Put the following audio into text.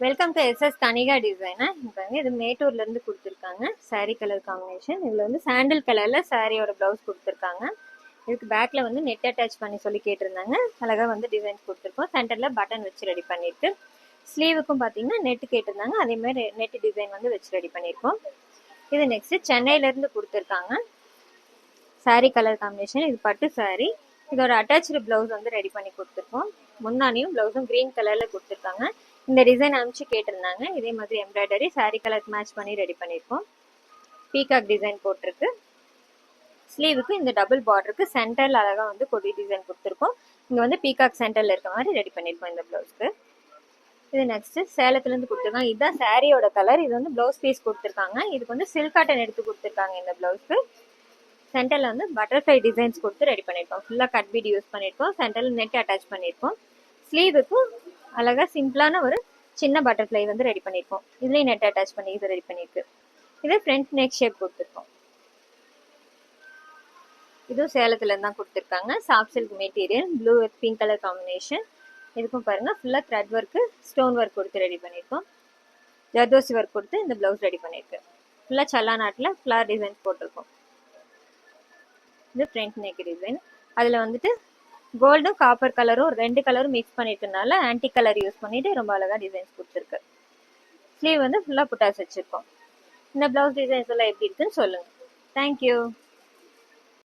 Welcome to SS Kanika designer. பாருங்க, இது மேட்டூர்ல இருந்து கொடுத்துருக்காங்க. Sari colour combination. இதுல வந்து சாண்டில் கலர்ல சாரியோட பிளவுஸ் கொடுத்துருக்காங்க. இதுக்கு பேக்ல வந்து நெட் அட்டாச் பண்ணி சொல்லி கேட்டிருந்தாங்க. அழகா வந்து டிசைன்ஸ் கொடுத்துருக்கோம். சென்டர்ல பட்டன் வச்சு ரெடி பண்ணிருக்கு. ஸ்லீவுக்கும் பார்த்தீங்கன்னா நெட் கேட்டிருந்தாங்க. அதே மாதிரி நெட் டிசைன் வந்து வச்சு ரெடி பண்ணியிருக்கோம். இது நெக்ஸ்ட் சென்னையில இருந்து கொடுத்துருக்காங்க. Sari colour combination. இது பட்டு சாரீ. இதோட அட்டாச்சு பிளவுஸ் வந்து ரெடி பண்ணி கொடுத்துருக்கோம். முன்னாடியும் பிளவுஸும் கிரீன் கலர்ல கொடுத்துருக்காங்க. இந்த டிசைன் அனுப்பிச்சு கேட்டிருந்தாங்க. இதே மாதிரி எம்ப்ராய்டரி சாரீ கலருக்கு மேட்ச் பண்ணி ரெடி பண்ணியிருக்கோம். பீகாக் டிசைன் போட்டிருக்கு. ஸ்லீவுக்கு இந்த டபுள் பார்டருக்கு சென்டர்ல அழகா வந்து கொடி டிசைன் கொடுத்துருக்கோம். இங்க வந்து பீகாக் சென்டர்ல இருக்க மாதிரி ரெடி பண்ணியிருக்கோம் இந்த பிளவுஸ்க்கு. இது நெக்ஸ்ட் சேலத்துல இருந்து கொடுத்துருக்காங்க. இதுதான் சாரியோட கலர். இது வந்து பிளவுஸ் பீஸ் கொடுத்துருக்காங்க. இதுக்கு வந்து சில்க் காட்டன் எடுத்து கொடுத்துருக்காங்க. இந்த பிளவுஸ்க்கு சென்டர்ல வந்து பட்டர்ஃப்ளை டிசைன்ஸ் கொடுத்து ரெடி பண்ணியிருக்கோம். ஃபுல்லா கட் பீட் யூஸ் பண்ணியிருக்கோம். சென்டர்ல நெட் அட்டாச் பண்ணியிருக்கோம். ஸ்லீவுக்கும் அழகா சிம்பிளான ஒரு சின்ன பட்டர்ஃப்ளை வந்து ரெடி பண்ணியிருக்கோம். இதுலேயும் நெட் அட்டாச் பண்ணி இது ரெடி பண்ணியிருக்கு. இது ஃப்ரண்ட் நெக் ஷேப் கொடுத்துருக்கோம். இதுவும் சேலத்துல தான் கொடுத்துருக்காங்க. Soft silk material, blue with pink colour combination. இதுக்கும் பாருங்க ஃபுல்லா த்ரெட் ஒர்க்கு, ஸ்டோன் ஒர்க் கொடுத்து ரெடி பண்ணியிருக்கோம். ஜர்தோசி ஒர்க் கொடுத்து இந்த பிளவுஸ் ரெடி பண்ணியிருக்கு. ஃபுல்லா சல்லா நாட்டில் ஃப்ளார் டிசைன்ஸ் போட்டிருக்கோம். இது ஃப்ரண்ட் நெக் டிசைன். அதுல வந்துட்டு கோல்டும் காப்பர் கலரும் ரெண்டு கலரும் மிக்ஸ் பண்ணிருக்கனால ஆன்டி கலர் யூஸ் பண்ணிட்டு ரொம்ப அழகா டிசைன்ஸ் கொடுத்துருக்கு. ஸ்லீவ் வந்து ஃபுல்லா புட்டாஸ் வச்சிருக்கோம். இந்த பிளவுஸ் டிசைன்ஸ் எல்லாம் எப்படி இருக்குன்னு சொல்லுங்க. தேங்க்யூ.